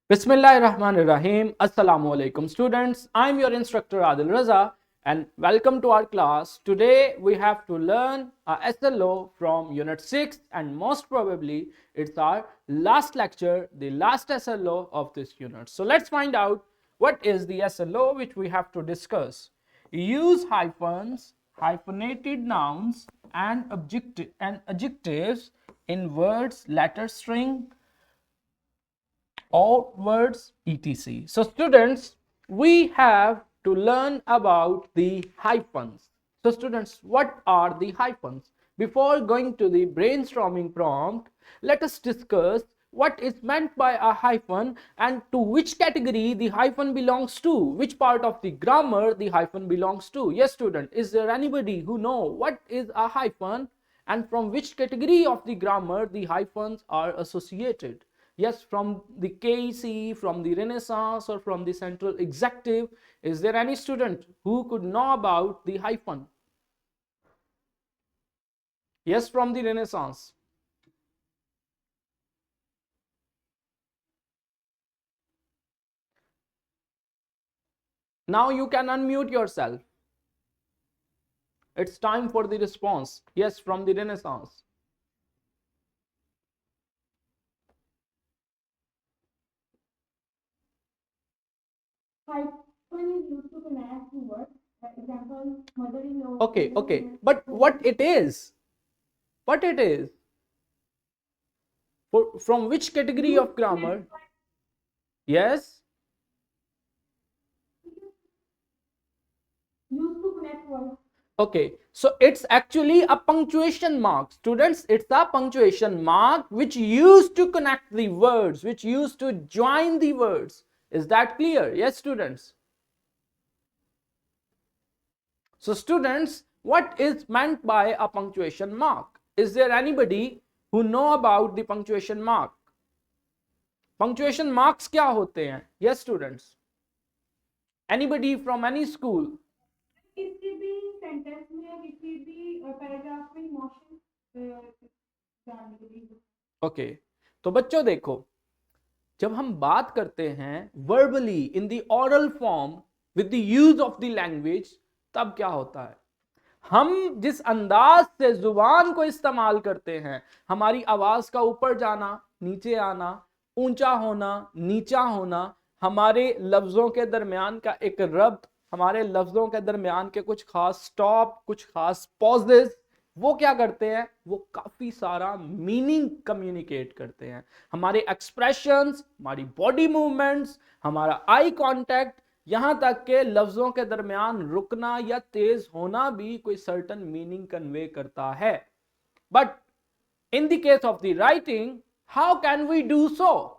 Bismillahirrahmanirrahim. Assalamu alaikum students. I'm your instructor Adil Raza and welcome to our class. Today we have to learn a SLO from unit 6 and most probably it's our last lecture, the last SLO of this unit. So let's find out what is the SLO which we have to discuss. Use hyphens, hyphenated nouns and adjectives in words, letter string, or words etc. So students, we have to learn about the hyphens. So students, what are the hyphens? Before going to the brainstorming prompt, let us discuss what is meant by a hyphen and to which category the hyphen belongs to, which part of the grammar the hyphen belongs to. Yes student, is there anybody who know what is a hyphen and from which category of the grammar the hyphens are associated? Yes, from the KEC, from the Renaissance, or from the Central Executive. Is there any student who could know about the hyphen? Yes, from the Renaissance. Now you can unmute yourself. It's time for the response. Yes, from the Renaissance. Okay, but what it is? What it is? From which category of grammar? Yes? Okay, so it's actually a punctuation mark. Students, it's a punctuation mark which used to connect the words, which used to join the words. Is that clear? Yes, students. So students, what is meant by a punctuation mark? Is there anybody who know about the punctuation mark? Punctuation marks क्या होते हैं? Yes, students. Anybody from any school? किसी भी sentence में किसी भी paragraph में emotion जानने के लिए ओके तो बच्चों देखो, जब हम बात करते हैं verbally in the aural form with the use of the language, तब क्या होता है? हम जिस अंदाज से जुबान को इस्तेमाल करते हैं, हमारी आवाज का ऊपर जाना, नीचे आना, ऊंचा होना, नीचा होना, हमारे लफ्जों के दरमियान का एक रब्त, हमारे लफ्जों के दरमियान के कुछ खास स्टॉप, कुछ खास पॉजेस, वो क्या करते हैं? वो काफी सारा मीनिंग कम्युनिकेट करते हैं। हमारे एक्सप्रेशंस, हमारी बॉडी मूवमेंट्स, हमारा आई कांटेक्ट, यहां तक के लफ्जों के दरमियान रुकना या तेज होना भी कोई सर्टन मीनिंग कन्वे करता है। But in the case of the writing, how can we do so?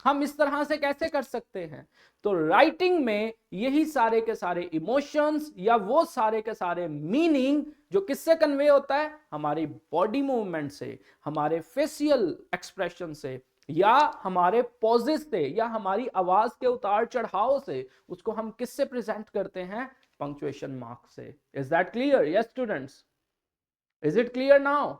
हम इस तरह से कैसे कर सकते हैं? तो राइटिंग में यही सारे के सारे इमोशंस या वो सारे के सारे मीनिंग जो किससे कन्वे होता है? हमारी बॉडी मूवमेंट से, हमारे फेशियल एक्सप्रेशन से, या हमारे पॉजेस से, या हमारी आवाज के उतार चढ़ाव से, उसको हम किससे प्रेजेंट करते हैं? पंक्चुएशन मार्क से। Is that clear? Yes students, is it clear now?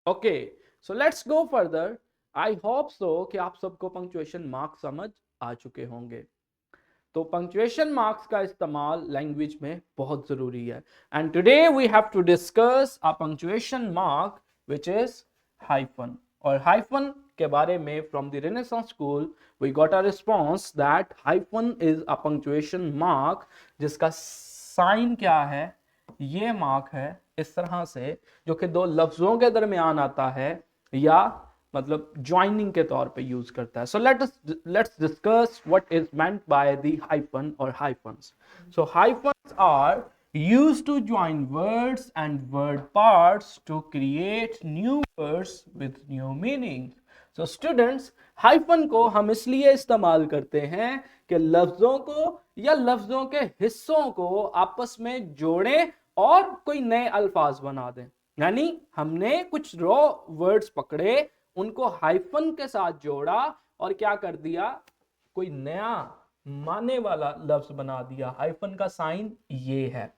Okay, so let's go further. I hope so कि आप सबको पंक्चुएशन मार्क समझ आ चुके होंगे। तो पंक्चुएशन मार्क्स का इस्तेमाल लैंग्वेज में बहुत जरूरी है, and today we have to discuss a punctuation mark which is hyphen. और हाइफन के बारे में from the renaissance school we got a response that hyphen is a punctuation mark जिसका साइन क्या है? ये मार्क है इस तरह से, जो कि दो लफ्जों के दरमियान आता है या मतलब ज्वाइनिंग के तौर पे यूज करता है। So let's discuss what is meant by the hyphen और hyphens. So hyphens are used to join words and word parts to create new words with new meanings. So students, hyphen को हम इसलिए इस्तेमाल करते हैं कि लफ्जों को या लफ्जों के हिस्सों को आपस में जोड़ें और कोई नए अल्फाज बना दें। यानी हमने कुछ रॉ वर्ड्स पकड़े, उनको हाइफन के साथ जोड़ा और क्या कर दिया? कोई नया माने वाला लफ्ज बना दिया। हाइफन का साइन ये है।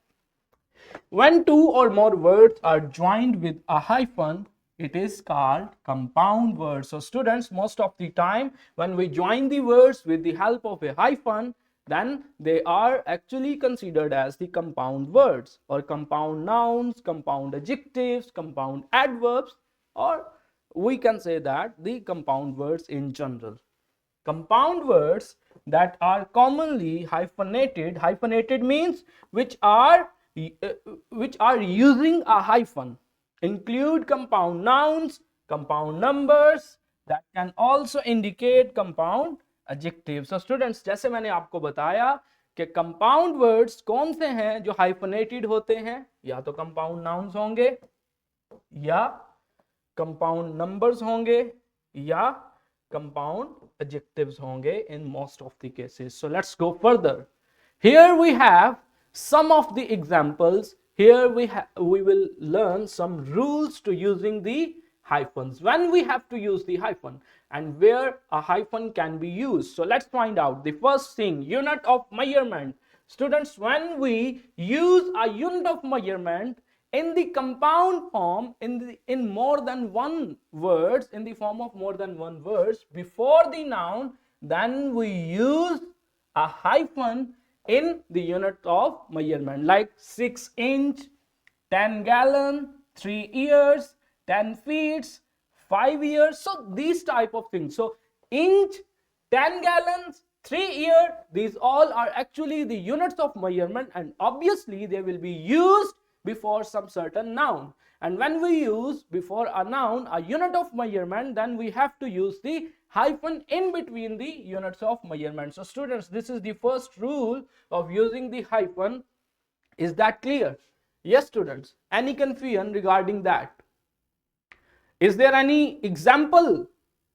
When two or more words are joined with a hyphen, It is called compound words. So students, most of the time when we join the words with the help of a hyphen, then they are actually considered as the compound words or compound nouns, compound adjectives, compound adverbs, or we can say that the compound words in general. Compound words that are commonly hyphenated, hyphenated means which are using a hyphen, include compound nouns, compound numbers that can also indicate compound adjectives. So students, जैसे मैंने आपको बताया कि compound words कौन से हैं जो hyphenated होते हैं, या तो compound nouns होंगे, या compound numbers होंगे, या compound adjectives honge in most of the cases. So let's go further. Here we have some of the examples. Here we will learn some rules to using the hyphens, when we have to use the hyphen and where a hyphen can be used. So let's find out. The first thing, unit of measurement. Students, when we use a unit of measurement in the compound form, in more than one words, in the form of more than one words before the noun, then we use a hyphen in the unit of measurement, like 6 inch, 10 gallon, 3 years, 10 feet, 5 years. So these type of things. So inch, 10 gallons, 3 years, these all are actually the units of measurement, and obviously they will be used before some certain noun. And when we use before a noun a unit of measurement, then we have to use the hyphen in between the units of measurement. So students, this is the first rule of using the hyphen. Is that clear? Yes students, any confusion regarding that? Is there any example?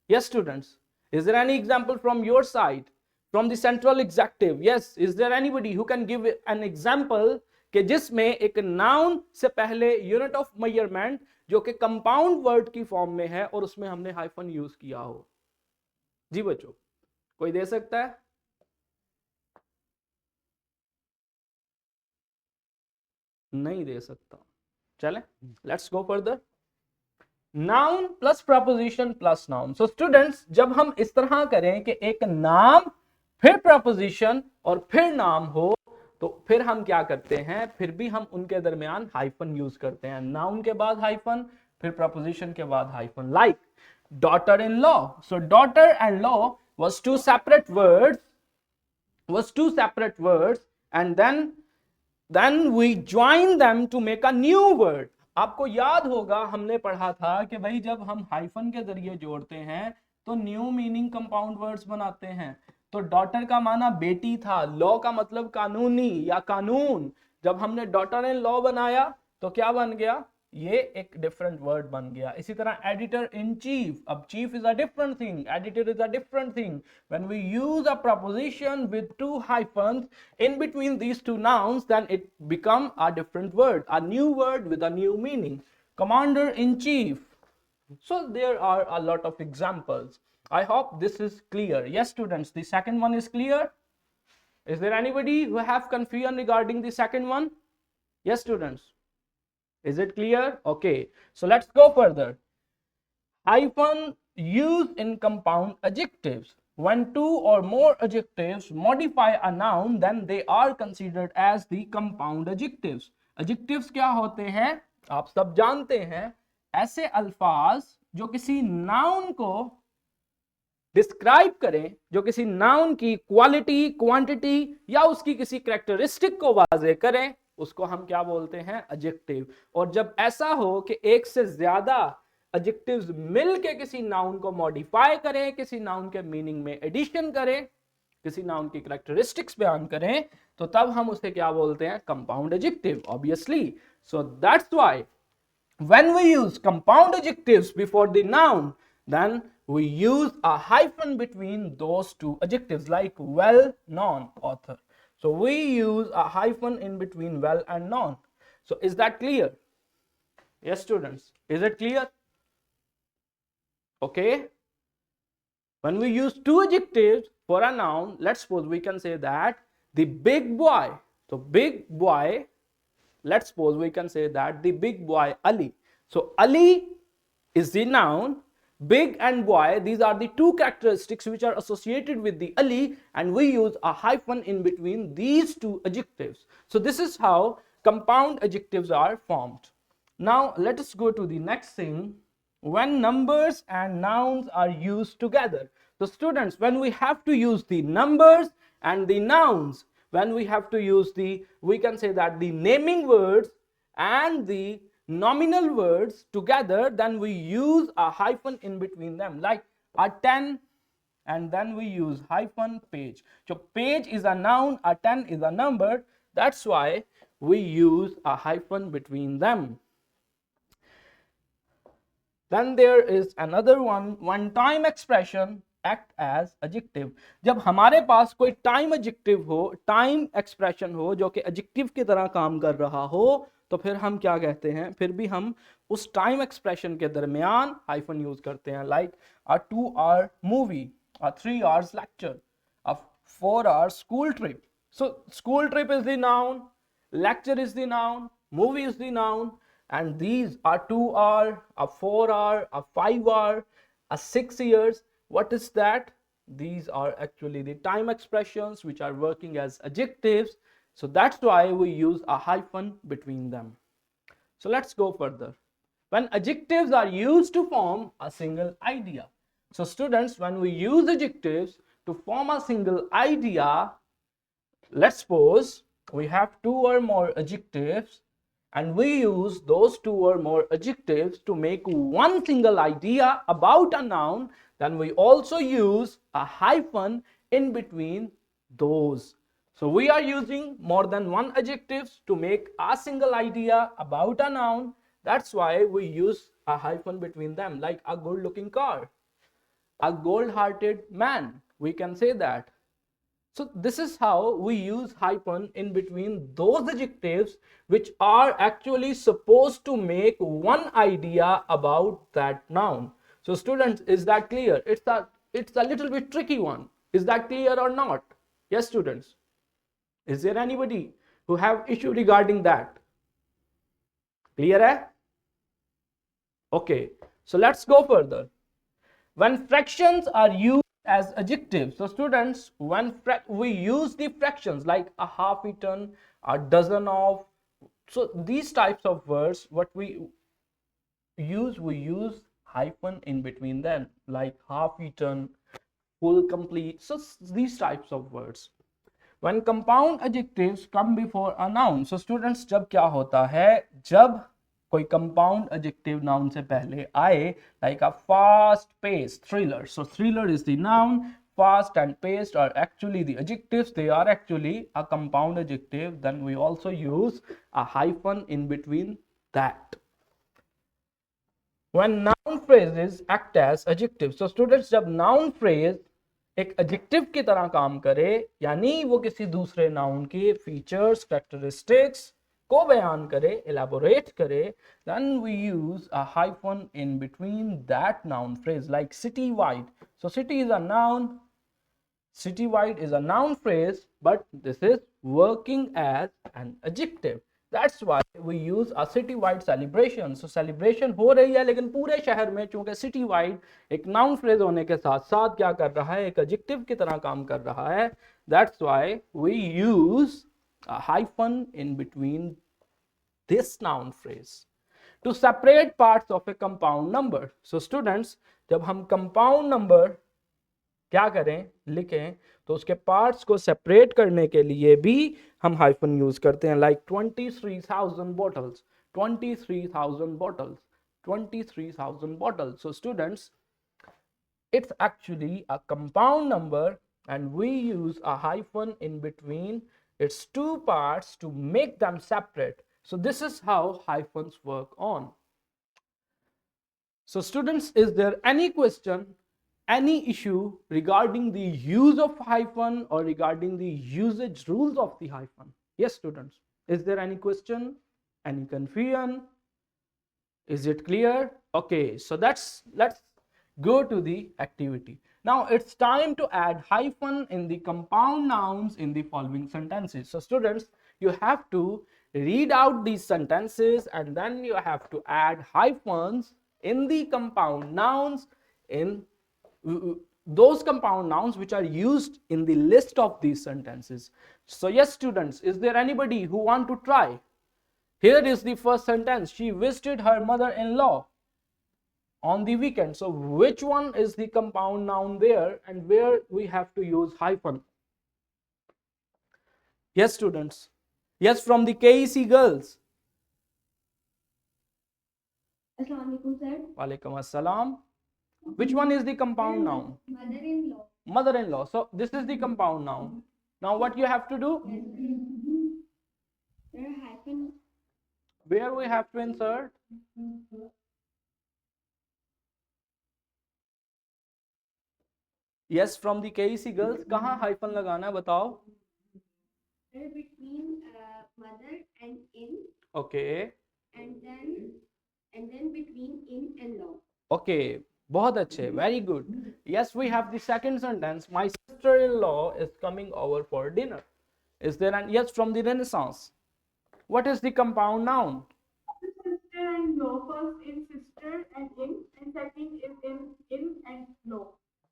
Yes students, is there any example from your side, from the central executive? Yes, is there anybody who can give an example कि जिसमें एक noun से पहले unit of measurement जो कि compound word की form में है और उसमें हमने हाइफन यूज किया हो? जी बच्चों, कोई दे सकता है? नहीं दे सकता. चले, let's go further. Noun plus preposition plus noun. So students, जब हम इस तरह करें कि एक नाम फिर प्रपोजिशन और फिर नाम हो, तो फिर हम क्या करते हैं, फिर भी हम उनके दरमियान हाइफन यूज करते हैं. नाउन के बाद हाइफन, फिर प्रपोजिशन के बाद hyphen. Like daughter in law. So daughter and law was two separate words and then we join them to make a new word. आपको याद होगा हमने पढ़ा था कि भाई जब हम हाइफन के जरिए जोड़ते हैं तो न्यू मीनिंग कंपाउंड वर्ड्स बनाते हैं. तो डॉटर का माना बेटी था, लॉ का मतलब कानूनी या कानून. जब हमने डॉटर इन लॉ बनाया तो क्या बन गया, ये एक डिफरेंट वर्ड बन गया. इसी तरह एडिटर इन चीफ. अब chief is a different thing, editor is a different thing. When we use a preposition with two hyphens in between these two nouns, then it become a different word, a new word with a new meaning. Commander in chief. So there are a lot of examples. I hope this is clear. Yes students, the second one is clear. Is there anybody who have confusion regarding the second one? Yes students, is it clear? Okay, so let's go further. Hyphen used in compound adjectives. When two or more adjectives modify a noun, then they are considered as the compound adjectives. Adjectives क्या होते हैं आप सब जानते हैं, ऐसे अल्फाज जो किसी नाउन को डिस्क्राइब करें, जो किसी नाउन की क्वालिटी, क्वांटिटी या उसकी किसी कैरेक्टरिस्टिक को वाजे करें, उसको हम क्या बोलते हैं, एडजेक्टिव. और जब ऐसा हो कि एक से ज्यादा एडजेक्टिव्स मिलके किसी नाउन को मॉडिफाई करें, किसी नाउन के मीनिंग में एडिशन करें, किसी नाउन की कैरेक्टरिस्टिक्स बयान करें, तो तब हम उसे क्या बोलते हैं, compound adjective, obviously. So that's why when we use compound adjectives before the noun, then we use a hyphen between those two adjectives, like well known author. So we use a hyphen in between well and known. So is that clear? Yes students, is it clear? Okay, when we use two adjectives for a noun, let's suppose we can say that the big boy. So big boy, let's suppose we can say that the big boy Ali. So Ali is the noun. Big and boy, these are the two characteristics which are associated with the Ali, and we use a hyphen in between these two adjectives. So this is how compound adjectives are formed. Now let us go to the next thing. When numbers and nouns are used together. So students, when we have to use the numbers and the nouns, when we have to use the, we can say that the naming words and the nominal words together, then we use a hyphen in between them, like a 10, and then we use hyphen page. So page is a noun, a 10 is a number, that's why we use a hyphen between them. Then there is another one time expression act as adjective. जब हमारे पास कोई time adjective हो, time expression हो जो कि adjective की तरह काम कर रहा हो, तो फिर हम क्या कहते हैं, फिर भी हम उस time expression के दरमियान hyphen use करते हैं, like a 2-hour movie, a 3 hours lecture, a 4-hour school trip. So school trip is the noun, lecture is the noun, movie is the noun, and these are 2-hour, a 4-hour, a 5-hour, a 6 years. What is that? These are actually the time expressions which are working as adjectives. So that's why we use a hyphen between them. So let's go further. When adjectives are used to form a single idea. So students, when we use adjectives to form a single idea, let's suppose we have 2 or more adjectives, and we use those 2 or more adjectives to make one single idea about a noun, then we also use a hyphen in between those. So we are using more than one adjectives to make a single idea about a noun. That's why we use a hyphen between them, like a good looking car, a gold hearted man, we can say that. So this is how we use hyphen in between those adjectives which are actually supposed to make one idea about that noun. So students, is that clear? It's a little bit tricky one. Is that clear or not? Yes, students. Is there anybody who have issue regarding that? Clear, eh? Okay, so let's go further. When fractions are used as adjectives, so students, when we use the fractions like a half eaten, a dozen of, so these types of words, what we use hyphen in between them, like half eaten, full, complete. So these types of words. When compound adjectives come before a noun, so students, जब क्या होता है, जब कोई compound adjective noun से पहले आए, like a fast paced thriller. So thriller is the noun, fast and paced are actually the adjectives, they are actually a compound adjective, then we also use a hyphen in between that. When noun phrases act as adjectives, so students, जब noun phrase एक adjective की तरह काम करे, यानी वो किसी दूसरे नाउन के फीचर्स, कैरेक्टरिस्टिक्स को बयान करे, एलैबोरेट करे, then we use a hyphen in between that noun phrase, like city-wide. So city is a noun, city-wide is a noun phrase, but this is working as an adjective. That's why we use a city-wide celebration. So celebration हो रही है, लेकिन पूरे शहर में चूंकि city-wide एक noun phrase होने के साथ साथ क्या कर रहा है, एक adjective की तरह काम कर रहा है. That's why we use a hyphen in between this noun phrase to separate parts of a compound number. So students, जब हम compound number क्या करें, लिखें, तो उसके पार्ट्स को सेपरेट करने के लिए भी हम हाइफन यूज करते हैं, like 23,000 bottles, 23,000 bottles, 23,000 bottles. So students, it's actually a compound number and we use a hyphen in between its two parts to make them separate. So this is how hyphens work on. So students, is there any question, any issue regarding the use of hyphen or regarding the usage rules of the hyphen? Yes, students. Is there any question? Any confusion? Is it clear? Okay, so let's go to the activity. Now it's time to add hyphen in the compound nouns in the following sentences. So students, you have to read out these sentences and then you have to add hyphens in the compound nouns, in those compound nouns which are used in the list of these sentences. So yes, students, is there anybody who want to try? Here is the first sentence. She visited her mother-in-law on the weekend. So which one is the compound noun there, and where we have to use hyphen? Yes, students. Yes, from the KEC girls. Assalamualaikum, sir. Walaikum assalam. Which one is the compound noun? Mother-in-law. Mother-in-law. So this is the compound noun. Now what you have to do? There are hyphen. Where we have to insert? Yes, from the KEC girls. कहाँ hyphen लगाना है बताओ? There between mother and in. Okay. And then between in and law. Okay. बहुत अच्छे. Very good. Yes, we have the second sentence. My sister-in-law is coming over for dinner. Is there an yes from the Renaissance? What is the compound noun? Sister and law. First in sister and second is in and law.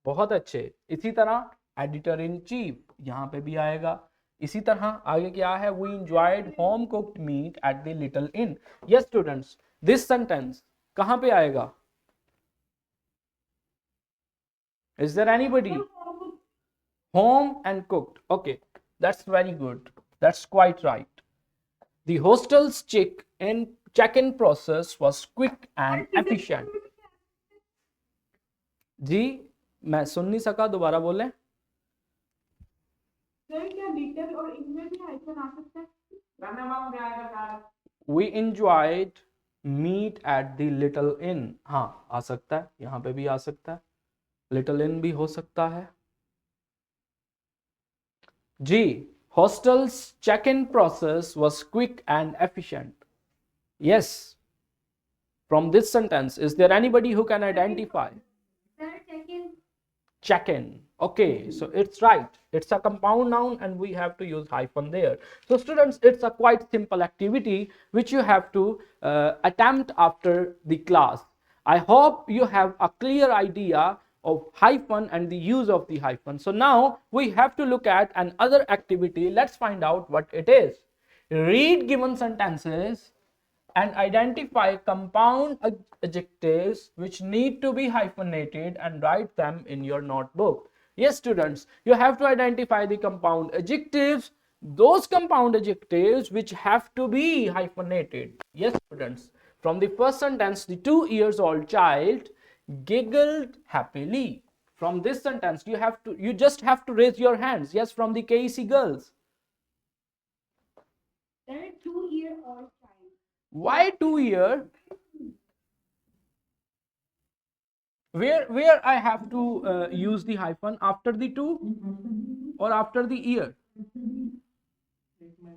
बहुत अच्छे. इसी तरह editor in chief यहाँ पे भी आएगा. इसी तरह आगे क्या है? We enjoyed home cooked meat at the Little Inn. Yes, students. This sentence कहाँ पे आएगा? Is there anybody? Home and cooked. Okay, that's very good. That's quite right. The hostel's check-in process was quick and efficient. जी मैं सुन नहीं सका, दोबारा बोलें. Sir क्या little और इनमें भी हाइफन आ सकता है? We enjoyed meat at the Little Inn. हाँ, आ सकता है. यहाँ पे भी आ सकता है. Little Inn भी हो सकता है. जी, hostel's check-in process was quick and efficient. Yes. From this sentence, is there anybody who can identify? Sir, check-in. Check-in. Okay, so it's right. It's a compound noun and we have to use hyphen there. So students, it's a quite simple activity which you have to attempt after the class. I hope you have a clear idea of hyphen and the use of the hyphen. So now we have to look at another activity. Let's find out what it is. Read given sentences and identify compound adjectives which need to be hyphenated and write them in your notebook. Yes, students, you have to identify the compound adjectives, those compound adjectives which have to be hyphenated. Yes, students, from the first sentence, the 2-year-old child giggled happily. From this sentence, you just have to raise your hands. Yes, from the KEC girls. There are 2-year-old child. Why 2 year? Where I have to use the hyphen? After the 2 or after the year?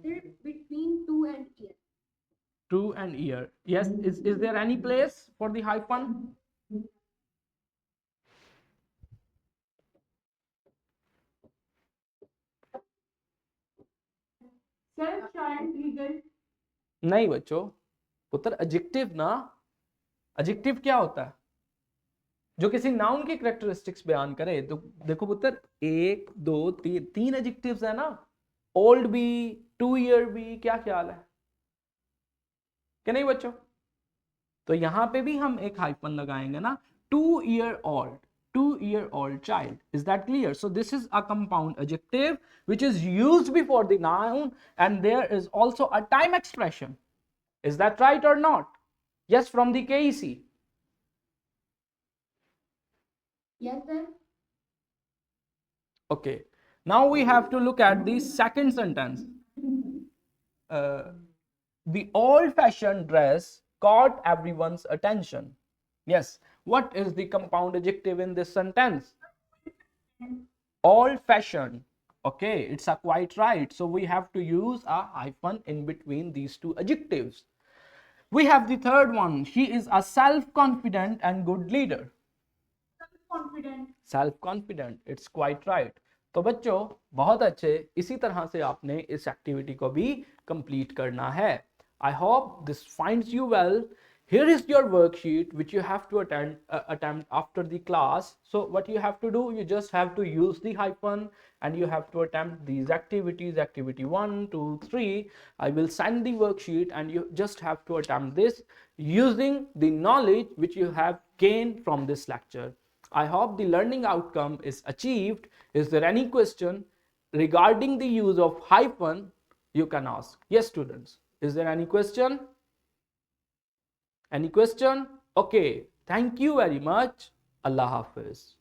There between 2 and year. 2 and year. Yes. Is there any place for the hyphen? Sir, child giggled. नहीं बच्चों, पुत्र adjective ना. Adjective क्या होता है? जो किसी noun की कैरेक्टरिस्टिक्स बयान करे. तो देखो पुत्र, 1 2 3 एडजेक्टिव्स है ना. ओल्ड भी, 2 ईयर भी. क्या ख्याल है कि नहीं बच्चों? तो यहां पे भी हम एक हाइफन लगाएंगे ना. 2-year-old, 2-year-old child. Is that clear? So this is a compound adjective which is used before the noun, and there is also a time expression. Is that right or not? Yes, from the KEC. Yes, sir. Okay. Now we have to look at the second sentence. The old-fashioned dress caught everyone's attention. Yes. What is the compound adjective in this sentence? Old-fashioned. Okay, it's a quite right. So we have to use a hyphen in between these two adjectives. We have the third one. She is a self-confident and good leader. Self-confident. Self-confident. It's quite right. तो बच्चों, बहुत अच्छे. इसी तरह से आपने इस activity को भी कंप्लीट करना है. I hope this finds you well. Here is your worksheet which you have to attempt after the class. So what you have to do, you just have to use the hyphen and you have to attempt these activities, activity 1, 2, 3. I will send the worksheet and you just have to attempt this using the knowledge which you have gained from this lecture. I hope the learning outcome is achieved. Is there any question regarding the use of hyphen? You can ask. Yes, students. Is there any question? Any question? Okay. Thank you very much. Allah Hafiz.